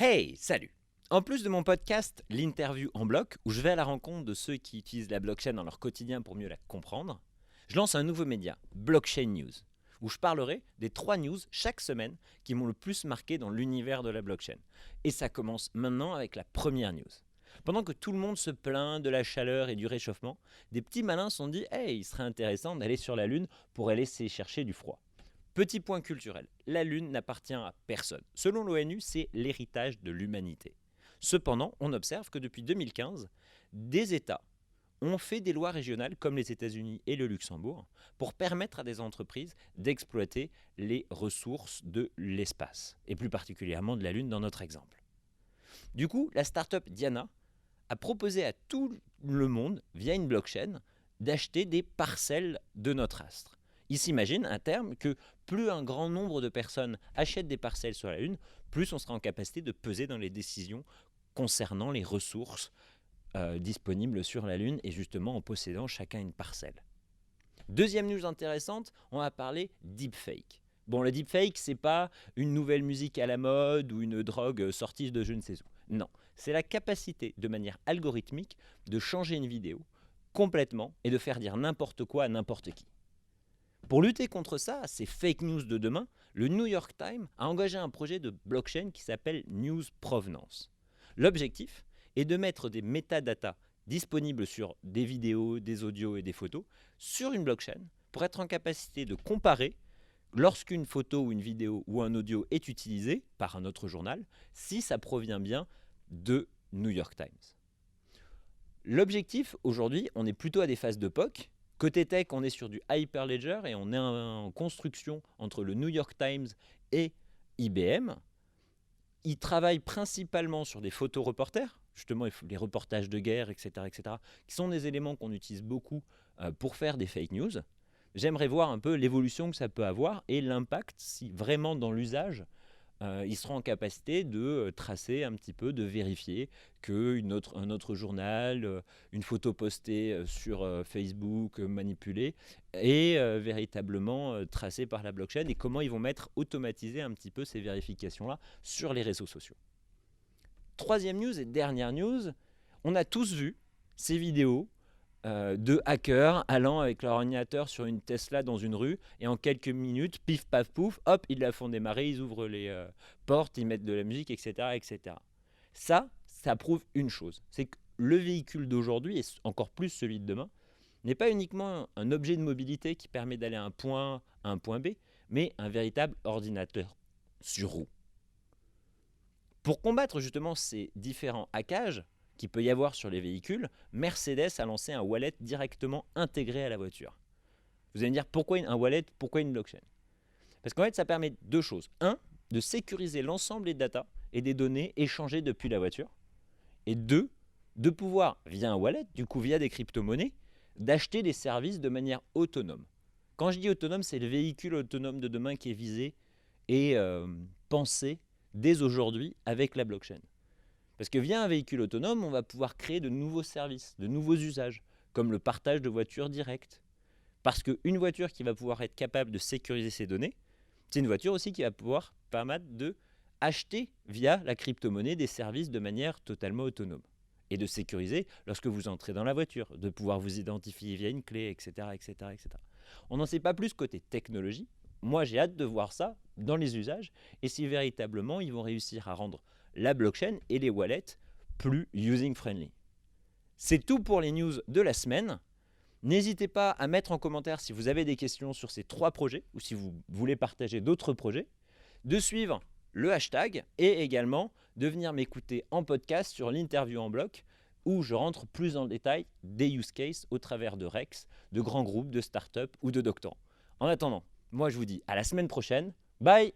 Hey, salut! En plus de mon podcast L'interview en bloc, où je vais à la rencontre de ceux qui utilisent la blockchain dans leur quotidien pour mieux la comprendre, je lance un nouveau média, Blockchain News, où je parlerai des 3 news chaque semaine qui m'ont le plus marqué dans l'univers de la blockchain. Et ça commence maintenant avec la première news. Pendant que tout le monde se plaint de la chaleur et du réchauffement, des petits malins se sont dit « Hey, il serait intéressant d'aller sur la Lune pour aller essayer chercher du froid ». Petit point culturel, la Lune n'appartient à personne. Selon l'ONU, c'est l'héritage de l'humanité. Cependant, on observe que depuis 2015, des États ont fait des lois régionales, comme les États-Unis et le Luxembourg, pour permettre à des entreprises d'exploiter les ressources de l'espace, et plus particulièrement de la Lune dans notre exemple. Du coup, la start-up Diana a proposé à tout le monde, via une blockchain, d'acheter des parcelles de notre astre. Il s'imagine à terme que plus un grand nombre de personnes achètent des parcelles sur la Lune, plus on sera en capacité de peser dans les décisions concernant les ressources disponibles sur la Lune et justement en possédant chacun une parcelle. Deuxième news intéressante, on va parler deepfake. Bon, le deepfake, c'est pas une nouvelle musique à la mode ou une drogue sortie de je ne sais où. Non, c'est la capacité de manière algorithmique de changer une vidéo complètement et de faire dire n'importe quoi à n'importe qui. Pour lutter contre ça, ces fake news de demain, le New York Times a engagé un projet de blockchain qui s'appelle News Provenance. L'objectif est de mettre des métadatas disponibles sur des vidéos, des audios et des photos sur une blockchain pour être en capacité de comparer lorsqu'une photo ou une vidéo ou un audio est utilisé par un autre journal, si ça provient bien de New York Times. L'objectif aujourd'hui, on est plutôt à des phases de POC. Côté tech, on est sur du Hyperledger et on est en construction entre le New York Times et IBM. Ils travaillent principalement sur des photoreporters, justement les reportages de guerre, etc., qui sont des éléments qu'on utilise beaucoup pour faire des fake news. J'aimerais voir un peu l'évolution que ça peut avoir et l'impact si vraiment dans l'usage, ils seront en capacité de tracer un petit peu, de vérifier qu'un autre journal, une photo postée sur Facebook, manipulée, est véritablement tracée par la blockchain et comment ils vont automatiser un petit peu ces vérifications-là sur les réseaux sociaux. Troisième news et dernière news, on a tous vu ces vidéos de hackers allant avec leur ordinateur sur une Tesla dans une rue et en quelques minutes, pif paf pouf, hop, ils la font démarrer, ils ouvrent les portes, ils mettent de la musique, etc. Ça prouve une chose, c'est que le véhicule d'aujourd'hui, et encore plus celui de demain, n'est pas uniquement un objet de mobilité qui permet d'aller à un point A à un point B, mais un véritable ordinateur sur roue. Pour combattre justement ces différents hackages qu'il peut y avoir sur les véhicules, Mercedes a lancé un wallet directement intégré à la voiture. Vous allez me dire pourquoi un wallet, pourquoi une blockchain? Parce qu'en fait, ça permet deux choses. Un, de sécuriser l'ensemble des datas et des données échangées depuis la voiture. Et deux, de pouvoir, via un wallet, du coup via des crypto-monnaies, d'acheter des services de manière autonome. Quand je dis autonome, c'est le véhicule autonome de demain qui est visé et pensé dès aujourd'hui avec la blockchain. Parce que via un véhicule autonome, on va pouvoir créer de nouveaux services, de nouveaux usages, comme le partage de voitures directes. Parce qu'une voiture qui va pouvoir être capable de sécuriser ses données, c'est une voiture aussi qui va pouvoir permettre de acheter via la crypto-monnaie des services de manière totalement autonome. Et de sécuriser lorsque vous entrez dans la voiture, de pouvoir vous identifier via une clé, etc. On n'en sait pas plus côté technologie. Moi, j'ai hâte de voir ça dans les usages et si véritablement ils vont réussir à rendre la blockchain et les wallets plus user-friendly. C'est tout pour les news de la semaine. N'hésitez pas à mettre en commentaire si vous avez des questions sur ces 3 projets ou si vous voulez partager d'autres projets, de suivre le hashtag et également de venir m'écouter en podcast sur l'interview en bloc où je rentre plus en détail des use cases au travers de Rex, de grands groupes, de startups ou de doctorants. En attendant, moi je vous dis à la semaine prochaine. Bye!